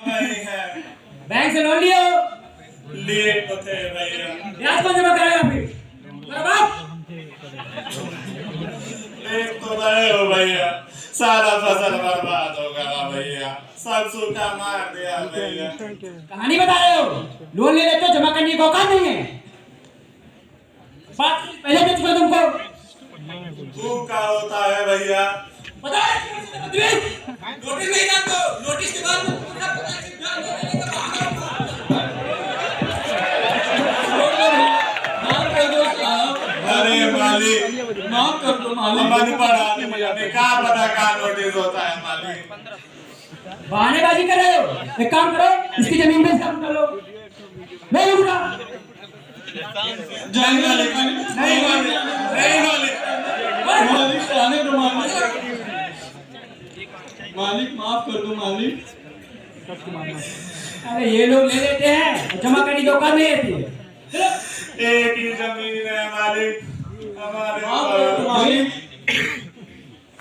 नहीं है। बैंक से लोन लिए हो? लिए तो थे भैया। ब्याज कौन जमा कराएगा फिर? मेरा बाप। देख तो रहे हो भैया, सारा फसल बर्बाद हो गया भैया, सब सूखा मार दिया भैया। कहानी बता रहे हो? लोन ले लेते हो, जमा करने की औकात नहीं है। बात पहले पूछ लो तुमको। भूखा होता है भैया। पता है नोटिस नहीं डाल दो, नोटिस के बाद अरे मालिक माफ कर दो मालिक। हमारे पढ़ा हमें क्या पता क्या नोटिस होता है मालिक। बहानेबाजी कर रहे हो? एक काम करो, इसकी जमीन पे सब कर लो। नहीं उठा। जय मालिक। नहीं मालिक, नहीं मालिक, मालिक आने दो मालिक। मालिक माफ कर दो मालिक। अरे ये लोग ले लेते हैं, जमा करने की औकात नहीं रहती है। एक ही जमीन है मालिक हमारे माफ कर दो मालिक।